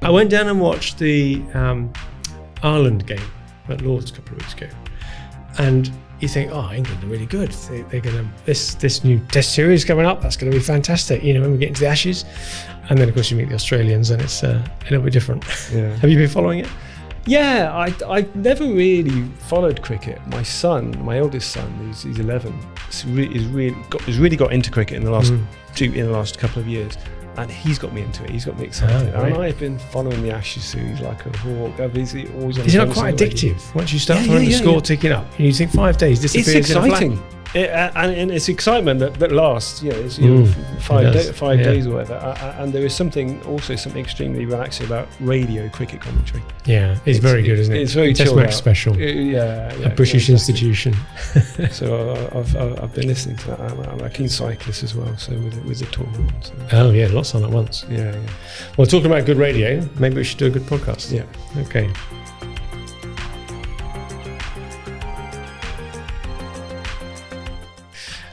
I went down and watched the Ireland game at Lord's a couple of weeks ago, and you think, oh, England are really good. They're going to this new Test series coming up. That's going to be fantastic. You know, when we get into the Ashes, and then of course you meet the Australians, and it's a little bit different. Yeah. Have you been following it? Yeah, I never really followed cricket. My son, my oldest son, he's 11, has really got into cricket in the last couple of years, and he's got me into it. He's got me excited, and I've been following the Ashes series like a hawk. Is it not quite addictive once you start following the score ticking up? You think 5 days disappears. It's exciting. And it's excitement that lasts, it's 5 days or whatever. And there is something extremely relaxing about radio cricket commentary. Yeah, it's very good, isn't it? It's very Test match special. A British institution. So I've been listening to that. I'm a keen cyclist as well, so with the tournament. So. Oh yeah, lots on at once. Yeah. Well, talking about good radio, maybe we should do a good podcast. Yeah. Okay.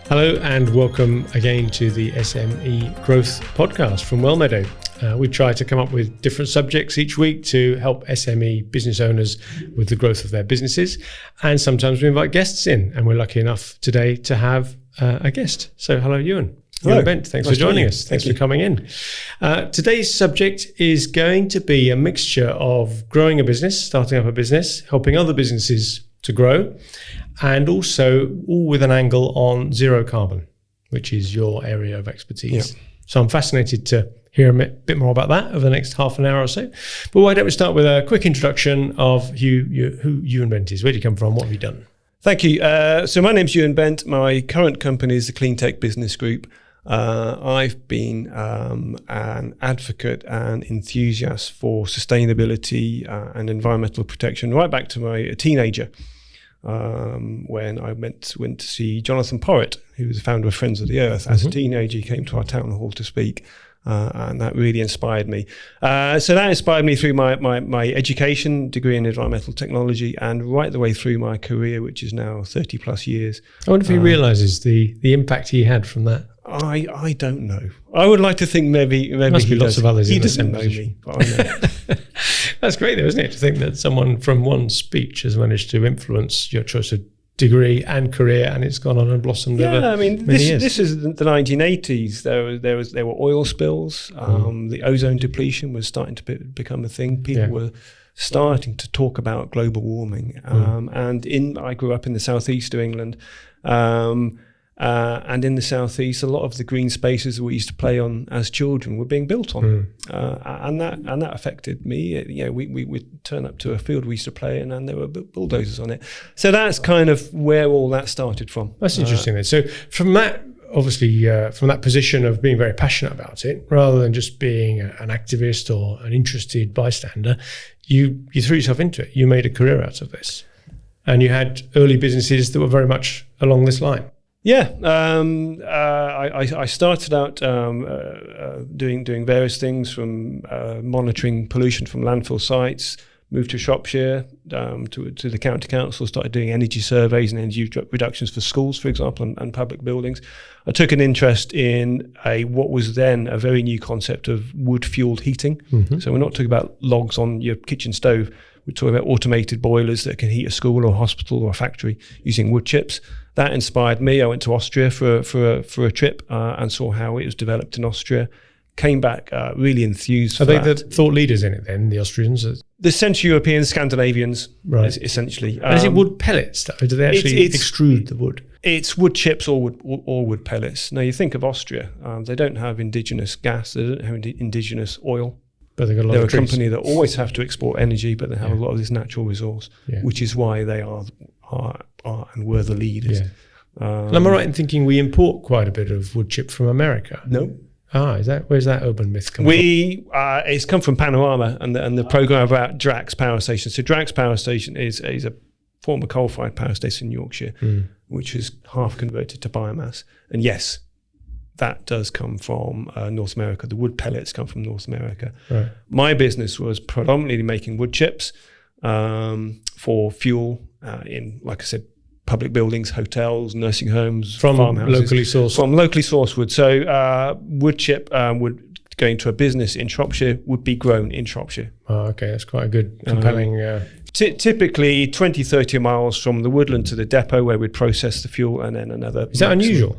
Hello and welcome again to the SME Growth Podcast from Wellmeadow. We try to come up with different subjects each week to help SME business owners with the growth of their businesses. And sometimes we invite guests in, and we're lucky enough today to have a guest. So hello, Ewan. Hello. Ewan Bent, thanks for joining us. Thanks for coming in. Today's subject is going to be a mixture of growing a business, starting up a business, helping other businesses to grow, and also all with an angle on zero carbon, which is your area of expertise. Yeah. So I'm fascinated to hear a bit more about that over the next half an hour or so. But why don't we start with a quick introduction of who Ewan Bent is? Where do you come from? What have you done? Thank you. So my name's Ewan Bent. My current company is the Clean Tech Business Group. I've been an advocate and enthusiast for sustainability and environmental protection right back to a teenager. When I went to see Jonathan Porritt, who was the founder of Friends of the Earth. As a teenager, he came to our town hall to speak, and that really inspired me. So that inspired me through my education degree in environmental technology, and right the way through my career, which is now 30 plus years. I wonder if he realises the impact he had from that. I don't know. I would like to think maybe must be lots of others. He doesn't know me, but I know. That's great, though, isn't it? To think that someone from one speech has managed to influence your choice of degree and career, and it's gone on and blossomed over many years. This is the 1980s. There were oil spills. The ozone depletion was starting to become a thing. People were starting to talk about global warming. And I grew up in the southeast of England. And in the southeast, a lot of the green spaces that we used to play on as children were being built on, and that affected me. We would turn up to a field we used to play in, and there were bulldozers on it. So that's kind of where all that started from. That's interesting. Then, so from that, obviously, from that position of being very passionate about it, rather than just being an activist or an interested bystander, you threw yourself into it. You made a career out of this, and you had early businesses that were very much along this line. Yeah, I started out doing various things, from monitoring pollution from landfill sites, moved to Shropshire, to the county council, started doing energy surveys and energy reductions for schools, for example, and public buildings. I took an interest in what was then a very new concept of wood-fueled heating. So we're not talking about logs on your kitchen stove. We're talking about automated boilers that can heat a school or a hospital or a factory using wood chips. That inspired me. I went to Austria for a trip and saw how it was developed in Austria. Came back really enthused. Are they the thought leaders in it then, the Austrians? The Central Europeans, Scandinavians, right? Essentially. And is it wood pellets? Or do they actually extrude the wood? It's wood chips or wood pellets. Now you think of Austria. They don't have indigenous gas. They don't have indigenous oil. But they've got a lot They're of a company that always have to export energy, but they have a lot of this natural resource, which is why they are and were the leaders. Yeah. Am I right in thinking we import quite a bit of wood chip from America? No. Where's that urban myth come from? It's come from Panorama and the program about Drax Power Station. So Drax Power Station is a former coal-fired power station in Yorkshire, which is half converted to biomass. And yes, that does come from North America. The wood pellets come from North America. Right. My business was predominantly making wood chips for fuel in, like I said, public buildings, hotels, nursing homes, from farmhouses. Locally sourced. From locally sourced wood. So wood chip would going to a business in Shropshire would be grown in Shropshire. Oh, okay, that's quite a good, compelling... Typically 20, 30 miles from the woodland to the depot where we'd process the fuel, and then another... Is that unusual,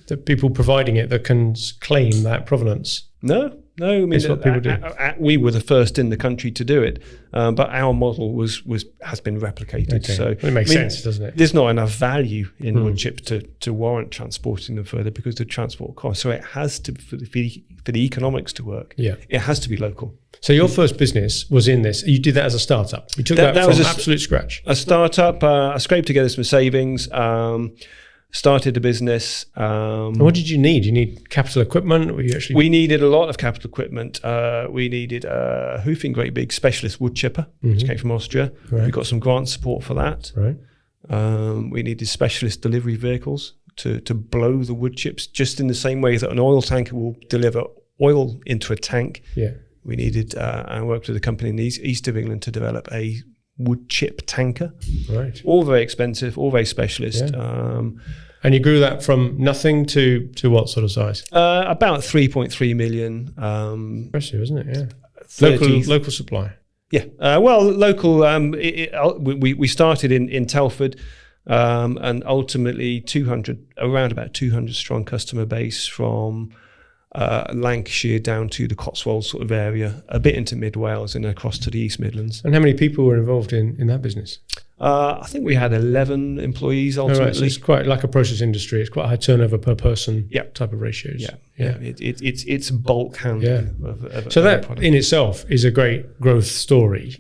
that people providing it that can claim that provenance? No. I mean, what people do. We were the first in the country to do it, but our model has been replicated. Okay. So well, it makes sense, doesn't it? There's not enough value in wood chips to warrant transporting them further because of the transport cost. So it has to, for the economics to work, it has to be local. So your first business was in this. You did that as a startup. You took that from absolute scratch. A startup. I scraped together some savings. Started a business. And what did you need? You need capital equipment? We needed a lot of capital equipment. We needed a hoofing great big specialist wood chipper, which came from Austria. Right. We got some grant support for that. Right. We needed specialist delivery vehicles to blow the wood chips, just in the same way that an oil tanker will deliver oil into a tank. Yeah. We needed, I worked with a company in the east of England to develop a wood chip tanker. Right. All very expensive, all very specialist. Yeah. And you grew that from nothing to what sort of size? About 3.3 million. Impressive, isn't it? Yeah. Local supply. Yeah. Local. We started in Telford, and ultimately around about 200 strong customer base from Lancashire down to the Cotswolds sort of area, a bit into Mid Wales and across to the East Midlands. And how many people were involved in that business? I think we had 11 employees ultimately. Right, so it's quite like a process industry. It's quite a high turnover per person type of ratios. Yeah. It's bulk handling. So that product in itself is a great growth story.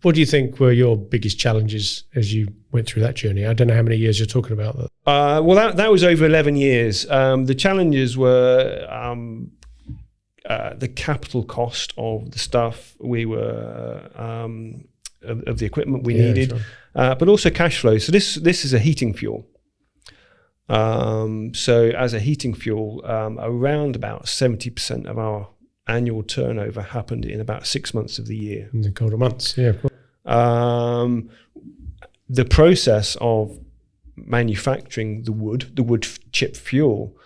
What do you think were your biggest challenges as you went through that journey? I don't know how many years you're talking about that. That was over 11 years. The challenges were the capital cost of the stuff we were of the equipment we needed. Sure. But also cash flow. So this is a heating fuel. So as a heating fuel, around about 70% of our annual turnover happened in about 6 months of the year. In the colder months, yeah, of course. The process of manufacturing the wood chip fuel,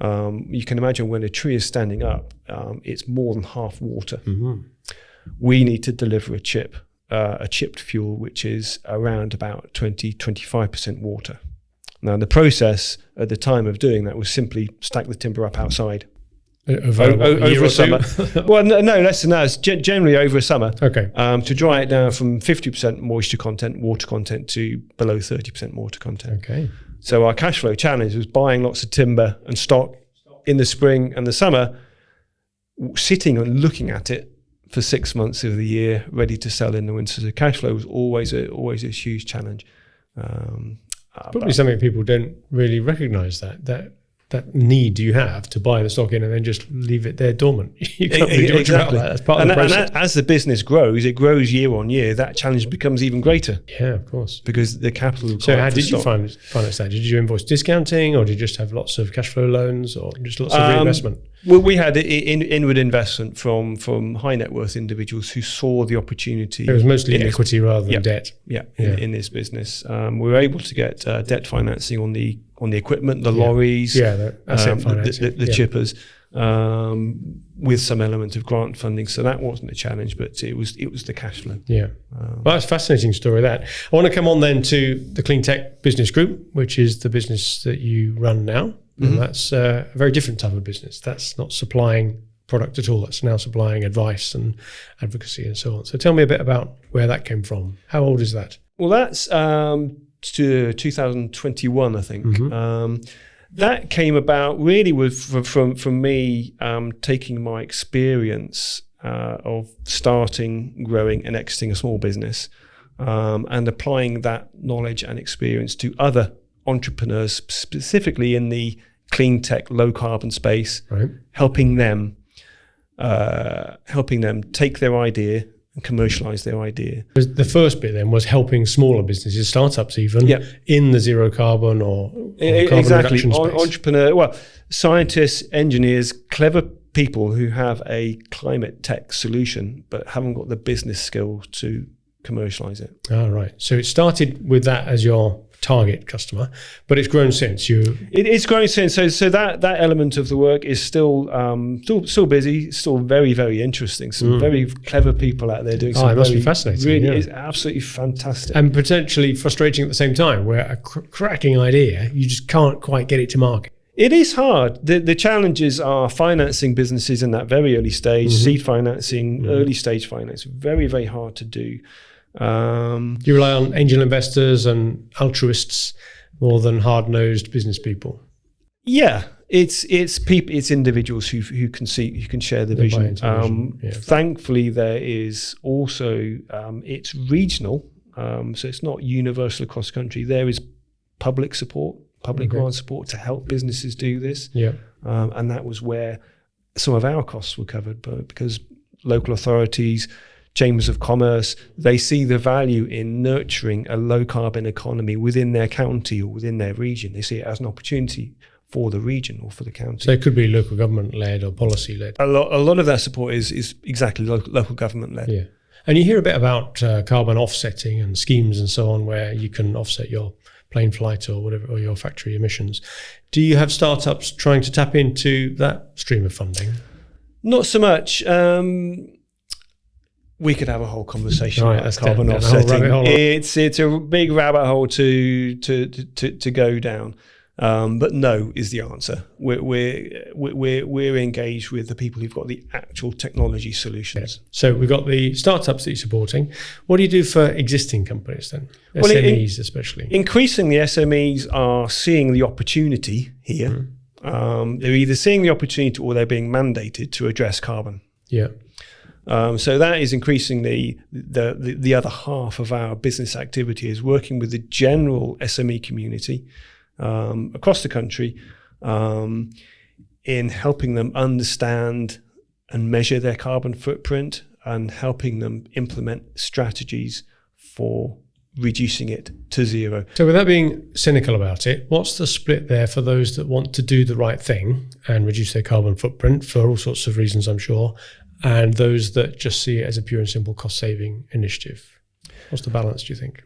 you can imagine when a tree is standing up, it's more than half water. Mm-hmm. We need to deliver a chipped fuel, which is around about 20-25% water. Now, the process at the time of doing that was simply stack the timber up outside. Over a summer. Well, no, less than that. It's generally over a summer. Okay. To dry it down from 50% moisture content, water content, to below 30% water content. Okay. So our cash flow challenge was buying lots of timber and stock in the spring and the summer, sitting and looking at it for 6 months of the year, ready to sell in the winter. So cash flow was always a huge challenge. Probably something people don't really recognise that need you have to buy the stock in and then just leave it there dormant. You can't really do much about that. That's part of the process. And as the business grows, it grows year on year. That challenge becomes even greater. Yeah, of course. Because the capital. So how did you finance that? Did you invoice discounting, or did you just have lots of cash flow loans, or just lots of reinvestment? Well, we had inward investment from high net worth individuals who saw the opportunity. It was mostly equity rather than debt. In this business, we were able to get debt financing on the equipment, the lorries, the asset financing, the chippers, with some element of grant funding. So that wasn't a challenge, but it was the cash flow. Yeah, well, that's a fascinating story. That I want to come on then to the Clean Tech Business Group, which is the business that you run now. And that's a very different type of business. That's not supplying product at all. That's now supplying advice and advocacy and so on. So tell me a bit about where that came from. How old is that? Well, that's to 2021, I think. That came about really from me taking my experience of starting, growing and exiting a small business and applying that knowledge and experience to other entrepreneurs, specifically in the clean tech, low carbon space, right. helping them take their idea and commercialize their idea. The first bit then was helping smaller businesses, startups even, in the zero carbon or carbon reduction space. Entrepreneur, scientists, engineers, clever people who have a climate tech solution but haven't got the business skill to commercialize it. Right. So it started with that as your target customer, but it's grown since. It's grown since. So that element of the work is still busy, still very, very interesting. Some very clever people out there doing some. It must be fascinating. Really, it's absolutely fantastic and potentially frustrating at the same time. Where a cracking idea, you just can't quite get it to market. It is hard. The challenges are financing businesses in that very early stage, seed financing, early stage finance. Very, very hard to do. You rely on angel investors and altruists more than hard-nosed business people. Yeah, it's people, it's individuals who can share the vision. Thankfully, there is also it's regional, so it's not universal across the country. There is public support, public grant support to help businesses do this. And that was where some of our costs were covered, because local authorities, chambers of commerce, they see the value in nurturing a low carbon economy within their county or within their region. They see it as an opportunity for the region or for the county. So it could be local government led or policy led. A lot of that support is exactly local government led. Yeah, and you hear a bit about carbon offsetting and schemes and so on, where you can offset your plane flight or whatever, or your factory emissions. Do you have startups trying to tap into that stream of funding? Not so much. We could have a whole conversation about carbon offsetting. It's a big rabbit hole to go down, but no is the answer. We're engaged with the people who've got the actual technology solutions. Yeah. So we've got the startups that you're supporting. What do you do for existing companies then? SMEs especially. Increasingly, SMEs are seeing the opportunity here. They're either seeing the opportunity or they're being mandated to address carbon. Yeah. So that is increasingly the other half of our business activity, is working with the general SME community across the country in helping them understand and measure their carbon footprint and helping them implement strategies for reducing it to zero. So without being cynical about it, what's the split there for those that want to do the right thing and reduce their carbon footprint for all sorts of reasons, I'm sure, and those that just see it as a pure and simple cost-saving initiative? What's the balance, do you think?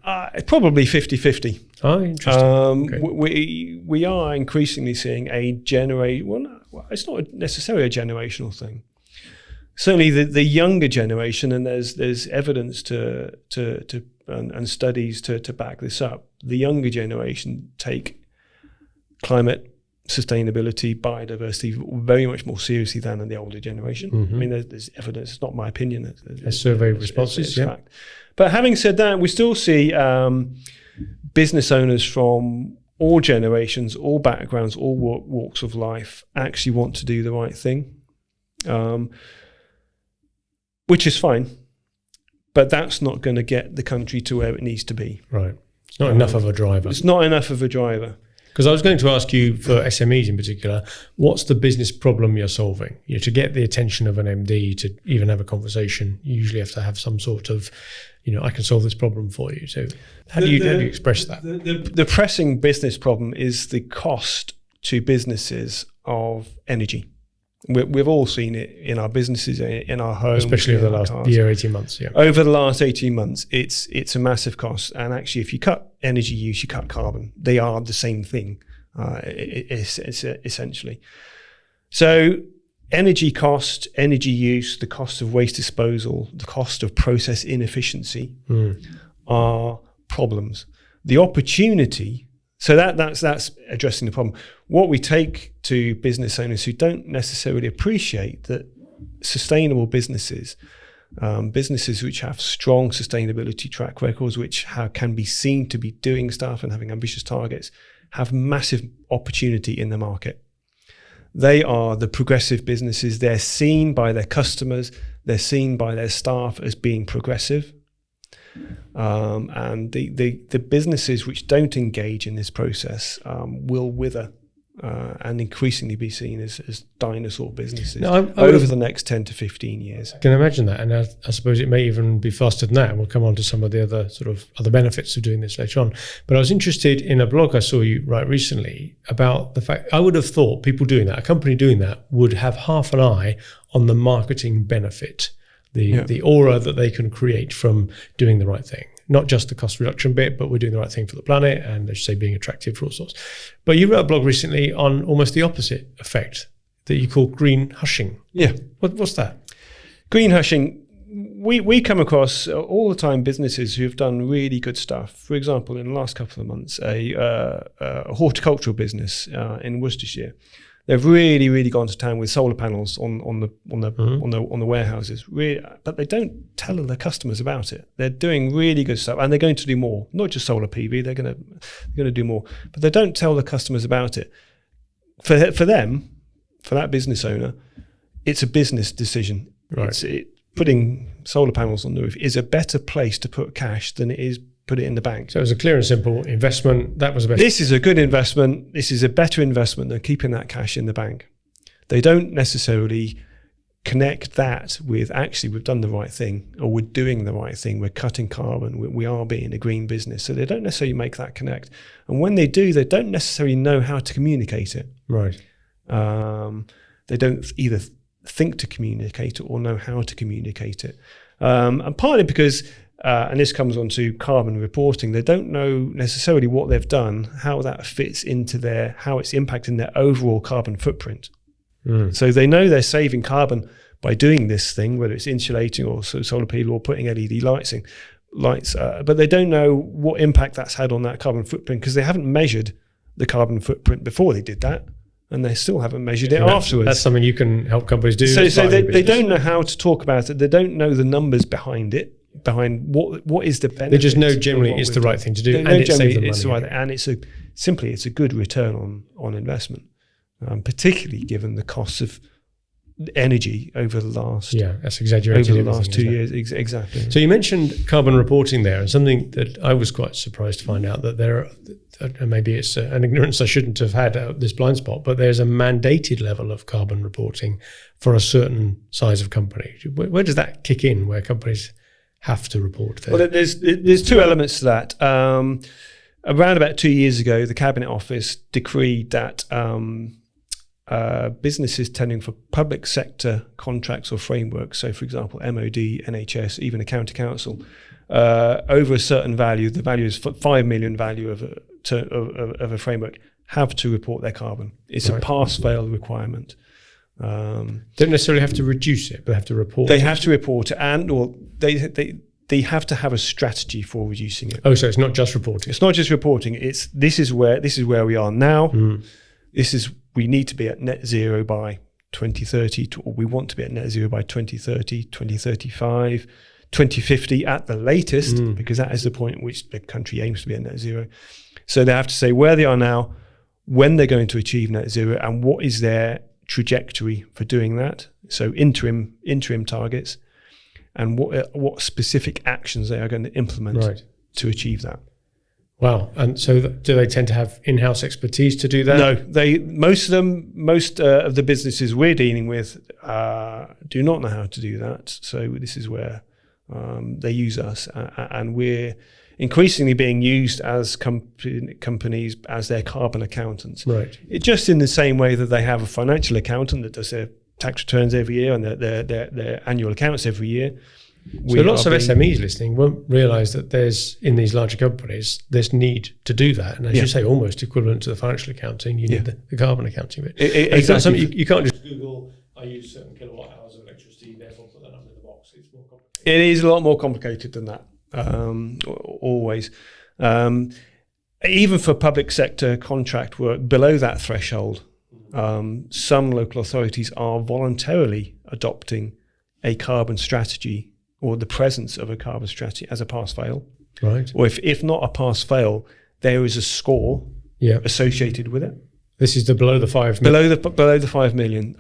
Probably 50-50. Oh, interesting. Okay. We are increasingly seeing it's not necessarily a generational thing. Certainly the younger generation, and there's evidence and studies to back this up. The younger generation take climate, sustainability, biodiversity very much more seriously than the older generation. I mean, there's evidence. It's not my opinion. There's survey responses. It's fact. But having said that, we still see business owners from all generations, all backgrounds, all walks of life actually want to do the right thing, which is fine. But that's not going to get the country to where it needs to be. Right. It's not enough of a driver. It's not enough of a driver. Because I was going to ask you, for SMEs in particular, what's the business problem you're solving? To get the attention of an MD to even have a conversation, you usually have to have some sort of, I can solve this problem for you. So how do you express that? The pressing business problem is the cost to businesses of energy. We've all seen it in our businesses, in our homes. Especially over the last year, 18 months. Yeah. Over the last 18 months, it's a massive cost. And actually, if you cut energy use, you cut carbon. They are the same thing, essentially. So energy cost, energy use, the cost of waste disposal, the cost of process inefficiency are problems. The opportunity... So that's addressing the problem. What we take to business owners who don't necessarily appreciate that sustainable businesses, businesses which have strong sustainability track records, which can be seen to be doing stuff and having ambitious targets, have massive opportunity in the market. They are the progressive businesses. They're seen by their customers. They're seen by their staff as being progressive. And the businesses which don't engage in this process will wither and increasingly be seen as dinosaur businesses over the next 10 to 15 years. I can imagine that, and I suppose it may even be faster than that. And we'll come on to some of the other benefits of doing this later on. But I was interested in a blog I saw you write recently about the fact, I would have thought people doing that, a company doing that, would have half an eye on the marketing benefit. The aura that they can create from doing the right thing. not just the cost reduction bit, but we're doing the right thing for the planet and, as you say, being attractive for all sorts. But you wrote a blog recently on almost the opposite effect that you call green hushing. Yeah. What's that? Green hushing, we come across all the time businesses who've done really good stuff. For example, in the last couple of months, a horticultural business in Worcestershire, they've really gone to town with solar panels on the warehouses. Really, but they don't tell their customers about it. They're doing really good stuff, and they're going to do more. Not just solar PV, they're going to do more. But they don't tell the customers about it. For them, for that business owner, it's a business decision. Right. Putting solar panels on the roof is a better place to put cash than it is put it in the bank. So it was a clear and simple investment. That was a better. This is a good investment. This is a better investment than keeping that cash in the bank. They don't necessarily connect that with, actually, we've done the right thing, or we're doing the right thing. We're cutting carbon. We are being a green business. So they don't necessarily make that connect. And when they do, they don't necessarily know how to communicate it. Right. They don't either think to communicate it or know how to communicate it. And partly because, and this comes on to carbon reporting, they don't know necessarily what they've done, how that fits into how it's impacting their overall carbon footprint. So they know they're saving carbon by doing this thing, whether it's insulating or solar PV or putting LED lights, but they don't know what impact that's had on that carbon footprint because they haven't measured the carbon footprint before they did that. And they still haven't measured it afterwards. That's something you can help companies do. So they don't know how to talk about it. They don't know the numbers behind it, behind what is the benefit. They just know generally it's the right thing to do, and it saves them money. And it's a good return on investment, particularly given the costs of energy over the last that's exaggerated over the last 2 years. Exactly. So you mentioned carbon reporting there, and something that I was quite surprised to find out that there are, and maybe it's an ignorance I shouldn't have had this blind spot, but there's a mandated level of carbon reporting for a certain size of company. Where does that kick in, where companies have to report there? Well, there's two elements to that. Around about 2 years ago, the Cabinet Office decreed that businesses tendering for public sector contracts or frameworks, so for example, MOD, NHS, even a county council, over a certain value, the value is 5 million value of a framework, have to report their carbon. It's a pass-fail requirement. Don't necessarily have to reduce it, but have to report. They have to report it, or they have to have a strategy for reducing it. Oh, so it's not just reporting. It's not just reporting. It's this is where we are now. We need to be at net zero by 2030, or we want to be at net zero by 2030, 2035, 2050 at the latest, because that is the point at which the country aims to be at net zero. So they have to say where they are now, when they're going to achieve net zero, and what is their trajectory for doing that. So interim targets, and what specific actions they are going to implement to achieve that. Wow. And so do they tend to have in-house expertise to do that? No, most of the businesses we're dealing with do not know how to do that. So this is where they use us, and we're increasingly being used as companies as their carbon accountants. Right. It just in the same way that they have a financial accountant that does their tax returns every year and their annual accounts every year. So lots of SMEs listening won't realise that there's, in these larger companies, this need to do that. And as you say, almost equivalent to the financial accounting, you need the carbon accounting bit. Exactly. You can't just Google, I use certain kilowatt hours of electricity, therefore put that number in the box. It's more complicated. It is a lot more complicated than that, always. Even for public sector contract work below that threshold, some local authorities are voluntarily adopting a carbon strategy, or the presence of a carbon strategy, as a pass-fail. Right. Or if not a pass-fail, there is a score associated with it. This is the below the 5 million. Below the 5 million.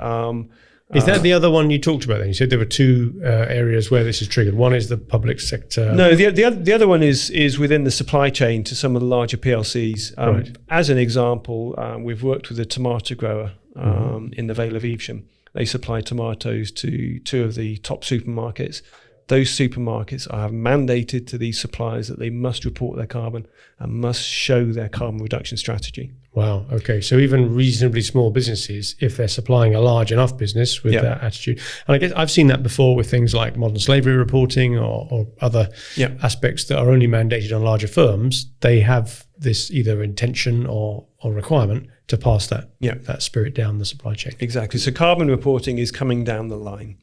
Is that the other one you talked about then? You said there were two areas where this is triggered. One is the public sector. No, the other one is within the supply chain to some of the larger PLCs. As an example, we've worked with a tomato grower in the Vale of Evesham. They supply tomatoes to two of the top supermarkets. those supermarkets are mandated to these suppliers that they must report their carbon and must show their carbon reduction strategy. Wow. Okay. So even reasonably small businesses, if they're supplying a large enough business with that attitude, and I guess I've seen that before with things like modern slavery reporting or other aspects that are only mandated on larger firms, they have this either intention or requirement to pass that spirit down the supply chain. Exactly. So carbon reporting is coming down the line.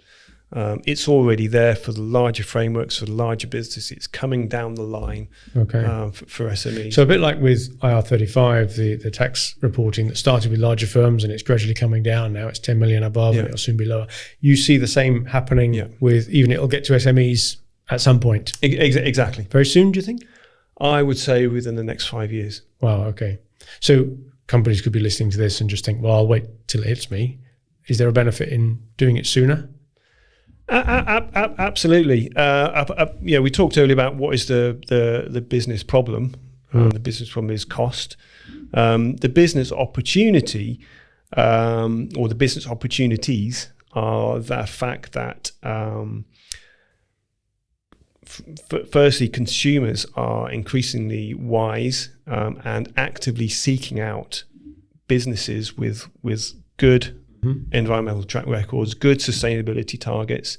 It's already there for the larger frameworks, for the larger business. It's coming down the line for SMEs. So a bit like with IR35, the tax reporting that started with larger firms and it's gradually coming down. Now it's 10 million above and it'll soon be lower. You see the same happening with, even it'll get to SMEs at some point. Exactly. Very soon, do you think? I would say within the next 5 years. Wow, okay. So companies could be listening to this and just think, well, I'll wait till it hits me. Is there a benefit in doing it sooner? Absolutely. We talked earlier about what is the business problem. The business problem is cost. The business opportunity, or the business opportunities, are the fact that firstly, consumers are increasingly wise and actively seeking out businesses with good environmental track records, good sustainability targets,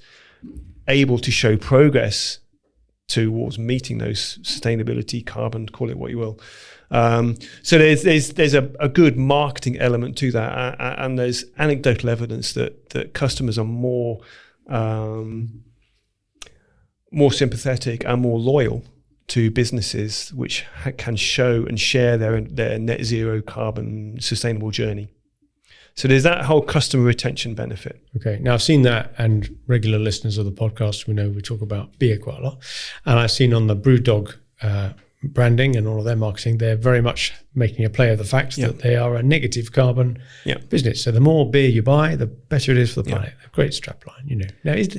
able to show progress towards meeting those sustainability, carbon, call it what you will. So there's a good marketing element to that, and there's anecdotal evidence that customers are more sympathetic and more loyal to businesses which can show and share their net zero carbon sustainable journey. So there's that whole customer retention benefit. Okay. Now I've seen that, and regular listeners of the podcast, we know we talk about beer quite a lot. And I've seen on the Brewdog branding and all of their marketing, they're very much making a play of the fact that they are a negative carbon business. So the more beer you buy, the better it is for the planet. A great strapline, you know. Now is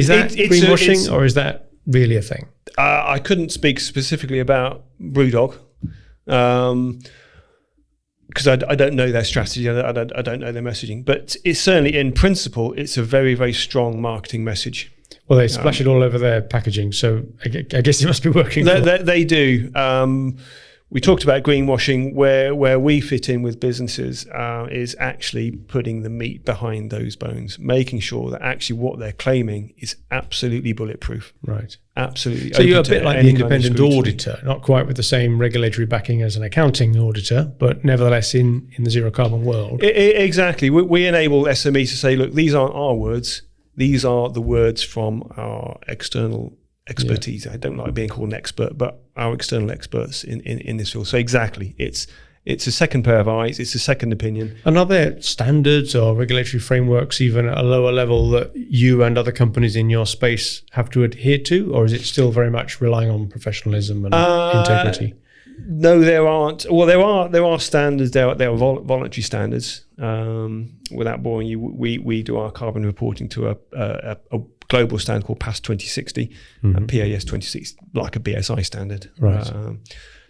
that greenwashing, or is that really a thing? I couldn't speak specifically about Brewdog. Because I don't know their strategy, I don't know their messaging, but it's certainly, in principle, it's a very, very strong marketing message. Well, they splash it all over their packaging, so I guess it must be working. They do. We talked about greenwashing. Where we fit in with businesses is actually putting the meat behind those bones, making sure that actually what they're claiming is absolutely bulletproof. Right. Absolutely. So you're a bit like the independent auditor, not quite with the same regulatory backing as an accounting auditor, but nevertheless in the zero carbon world. Exactly. We enable SMEs to say, look, these aren't our words. These are the words from our external expertise. I don't like being called an expert, but our external experts in this field. So exactly, it's a second pair of eyes. It's a second opinion. And are there standards or regulatory frameworks, even at a lower level, that you and other companies in your space have to adhere to, or is it still very much relying on professionalism and integrity? No, there aren't. Well, there are standards. There are voluntary standards. Without boring you, we do our carbon reporting to a global standard called PAS 2060 and PAS 2060, like a BSI standard. Right.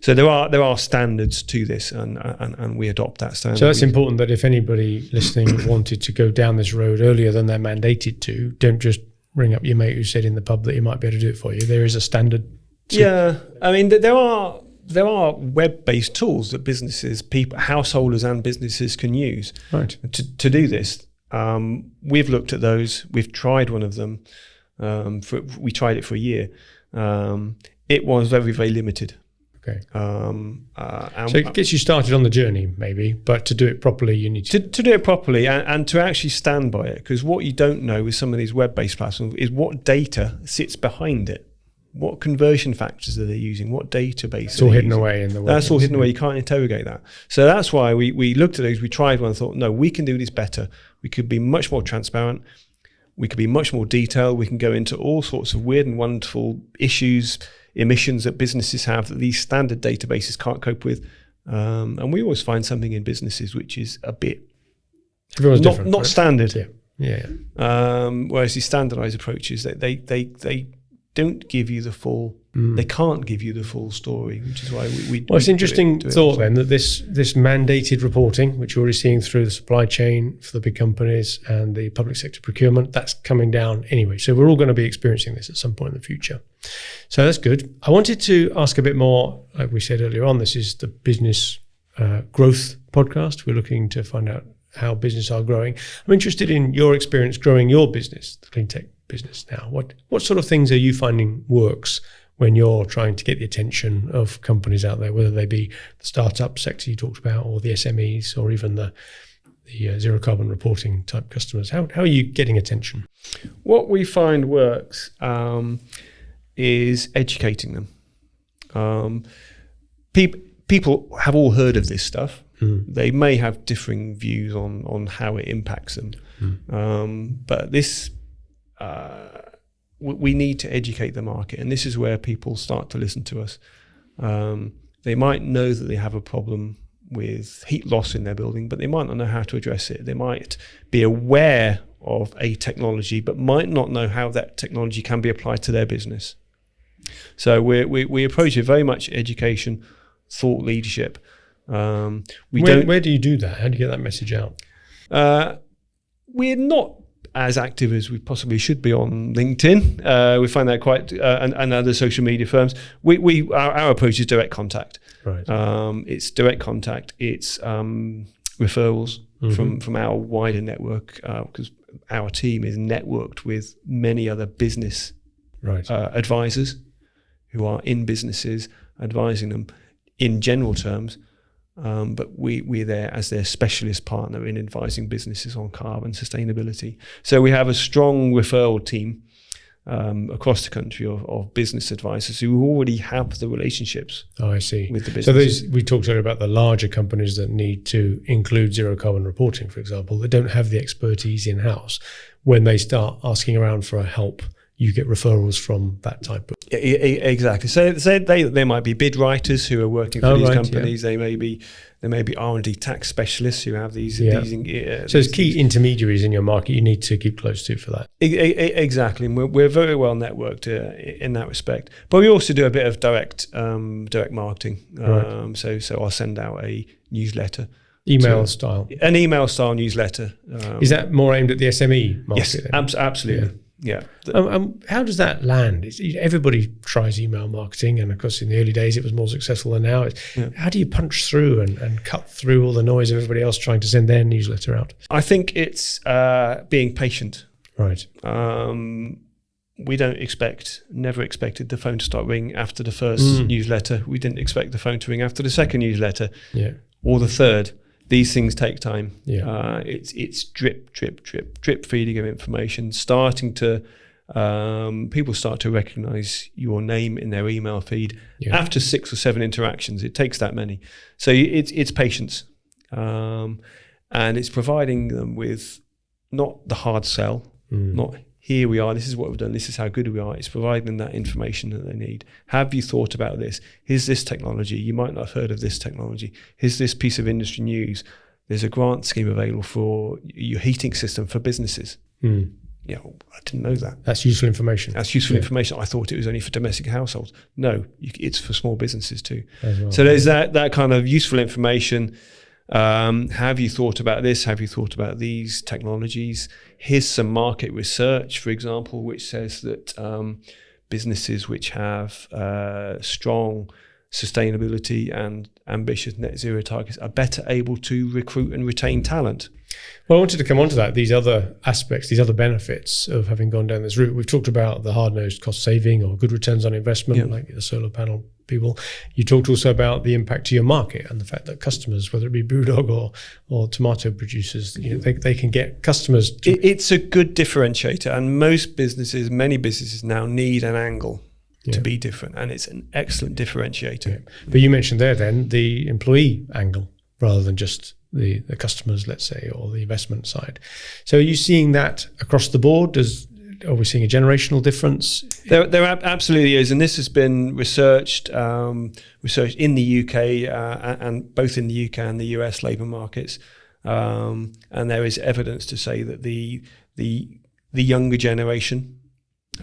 So there are standards to this, and we adopt that standard. So that's important, that if anybody listening wanted to go down this road earlier than they're mandated to, don't just ring up your mate who said in the pub that he might be able to do it for you. There is a standard. I mean, there are web-based tools that businesses, people, householders and businesses can use to do this. We've looked at those. We've tried one of them. We tried it for a year. It was very, very limited. Okay. So it gets you started on the journey, maybe, but to do it properly, you need to do it properly and to actually stand by it. Because what you don't know with some of these web-based platforms is what data sits behind it. What conversion factors are they using? What database? It's all hidden away in the web. That's all hidden away. You can't interrogate that. So that's why we looked at those. We tried one and thought, no, we can do this better. We could be much more transparent. We could be much more detailed. We can go into all sorts of weird and wonderful issues, emissions that businesses have that these standard databases can't cope with. And we always find something in businesses which is a bit not standard. Yeah. Whereas these standardized approaches, they don't give you the full. They can't give you the full story, which is why we Well, it's an interesting thought then that this mandated reporting, which you're already seeing through the supply chain for the big companies and the public sector procurement, that's coming down anyway. So we're all going to be experiencing this at some point in the future. So that's good. I wanted to ask a bit more, like we said earlier on, this is the business growth podcast. We're looking to find out how businesses are growing. I'm interested in your experience growing your business, the clean tech business now. What sort of things are you finding works when you're trying to get the attention of companies out there, whether they be the startup sector you talked about or the SMEs or even the zero carbon reporting type customers? How are you getting attention? What we find works is educating them. People have all heard of this stuff. They may have differing views on how it impacts them. But this... we need to educate the market, and this is where people start to listen to us. They might know that they have a problem with heat loss in their building, but they might not know how to address it. They might be aware of a technology, but might not know how that technology can be applied to their business. So we approach it very much education, thought leadership. Where do you do that? How do you get that message out? We're not as active as we possibly should be on LinkedIn. We find that quite, and other social media firms. Our approach is direct contact. Right. It's direct contact. It's referrals from our wider network, because our team is networked with many other business advisors who are in businesses, advising them in general terms. But we're there as their specialist partner in advising businesses on carbon sustainability. So we have a strong referral team across the country of business advisors who already have the relationships. Oh, I see. With the business. So we talked earlier about the larger companies that need to include zero carbon reporting, for example, that don't have the expertise in-house. When they start asking around for help, you get referrals from that type of... Exactly. So they might be bid writers who are working for these companies. Yeah. They may be R&D tax specialists who have these. So there's key intermediaries in your market you need to keep close to for that. Exactly. And we're very well networked in that respect. But we also do a bit of direct marketing. So I'll send out a newsletter. Email style newsletter. Is that more aimed at the SME market? Yes, absolutely. Yeah. Yeah. How does that land? Everybody tries email marketing, and of course in the early days it was more successful than now. How do you punch through and cut through all the noise of everybody else trying to send their newsletter out? I think it's being patient. Right. We never expected the phone to start ringing after the first newsletter. We didn't expect the phone to ring after the second newsletter or the third. These things take time. It's drip feeding of information, starting to people start to recognize your name in their email feed after 6 or 7 interactions. It takes that many. So it's patience, and it's providing them with not the hard sell, not here we are, this is what we've done, this is how good we are. It's providing them that information that they need. Have you thought about this? Here's this technology. You might not have heard of this technology. Here's this piece of industry news. There's a grant scheme available for your heating system for businesses. I didn't know that. That's useful information. Information. I thought it was only for domestic households. No, it's for small businesses too. Well, so there's that kind of useful information. Have you thought about this? Have you thought about these technologies? Here's some market research, for example, which says that businesses which have strong sustainability and ambitious net zero targets are better able to recruit and retain talent. Well, I wanted to come on to that, these other aspects, these other benefits of having gone down this route. We've talked about the hard-nosed cost saving or good returns on investment, like the solar panel people. You talked also about the impact to your market and the fact that customers, whether it be BrewDog or tomato producers, they can get customers. It's a good differentiator, and many businesses now need an angle to be different, and it's an excellent differentiator. But you mentioned there then the employee angle rather than just the customers, let's say, or the investment side. So are you seeing that across the board? Are we seeing a generational difference? There absolutely is, and this has been researched in the UK and both in the UK and the US labour markets, and there is evidence to say that the younger generation,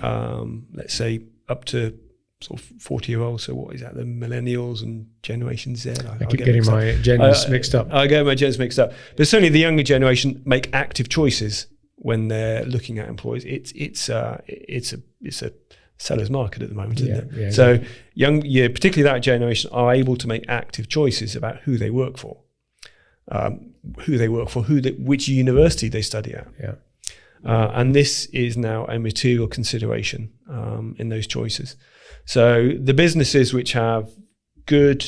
let's say up to sort of 40-year-olds. So what is that? The millennials and Generation Z. I keep getting my gens mixed up. I get my gens mixed up. But certainly the younger generation make active choices when they're looking at employees. It's a seller's market at the moment, isn't it? Yeah, so particularly that generation are able to make active choices about who they work for, which university they study at. Yeah. And this is now a material consideration in those choices. So the businesses which have good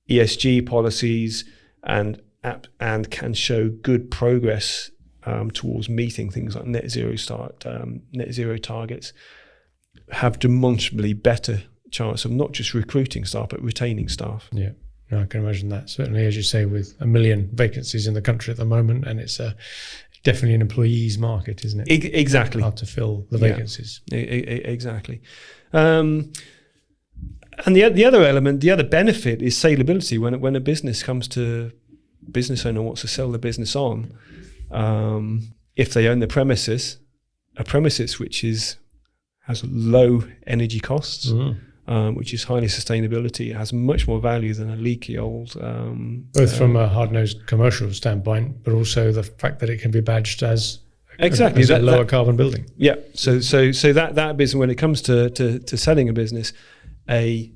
ESG policies and can show good progress towards meeting things like net zero targets have demonstrably better chance of not just recruiting staff but retaining staff. Yeah. No, I can imagine that. Certainly, as you say, with 1 million vacancies in the country at the moment, and it's definitely an employees market, isn't it? Exactly. Hard to fill the vacancies. Yeah, exactly. And the other element, the other benefit is saleability. When a business comes to business owner wants to sell the business on, if they own the premises, a premises which has low energy costs, which is highly sustainability, it has much more value than a leaky old. Both from a hard-nosed commercial standpoint, but also the fact that it can be badged as exactly a lower carbon building. Yeah. So that business, when it comes to selling a business, a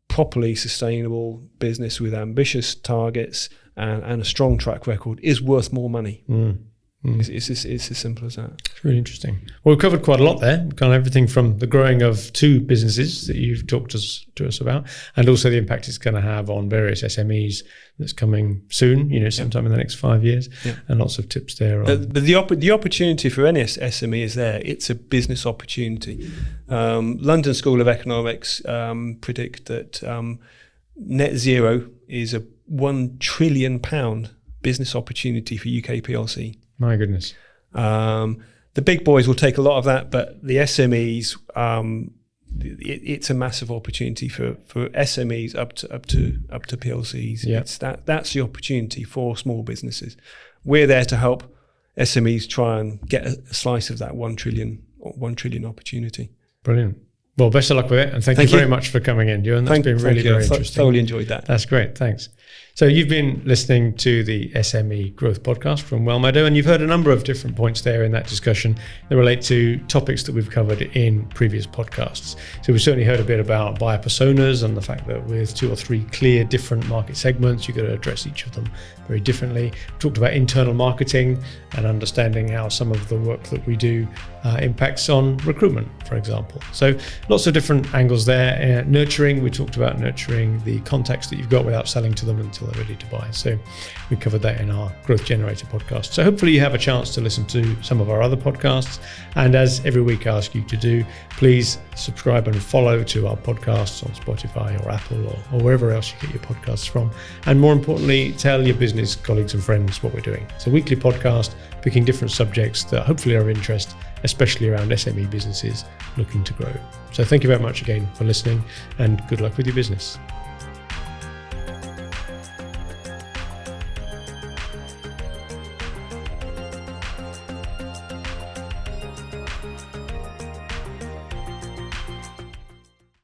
properly sustainable business with ambitious targets and a strong track record is worth more money. It's as simple as that. It's really interesting. Well, we've covered quite a lot there, kind of everything from the growing of 2 businesses that you've talked to us about, and also the impact it's going to have on various SMEs that's coming soon, sometime in the next 5 years, and lots of tips there. But the opportunity for any SME is there. It's a business opportunity. London School of Economics predict that net zero is a £1 trillion business opportunity for UK PLC. My goodness. The big boys will take a lot of that, but the SMEs, it's a massive opportunity for SMEs up to PLCs. Yeah. That's the opportunity for small businesses. We're there to help SMEs try and get a slice of that 1 trillion opportunity. Brilliant. Well, best of luck with it, and thank you very much for coming in, Ewan. That's been really very interesting. Thoroughly enjoyed that. That's great. Thanks. So you've been listening to the SME Growth Podcast from Wellmeadow, and you've heard a number of different points there in that discussion that relate to topics that we've covered in previous podcasts. So we've certainly heard a bit about buyer personas and the fact that with 2 or 3 clear different market segments, you've got to address each of them very differently. We've talked about internal marketing and understanding how some of the work that we do impacts on recruitment, for example. So lots of different angles there. Nurturing, we talked about nurturing the contacts that you've got without selling to them until they're ready to buy. So we covered that in our Growth Generator podcast. So hopefully you have a chance to listen to some of our other podcasts. And as every week I ask you to do, please subscribe and follow to our podcasts on Spotify or Apple or wherever else you get your podcasts from. And more importantly, tell your business colleagues and friends what we're doing. It's a weekly podcast picking different subjects that hopefully are of interest, especially around SME businesses looking to grow. So thank you very much again for listening, and good luck with your business.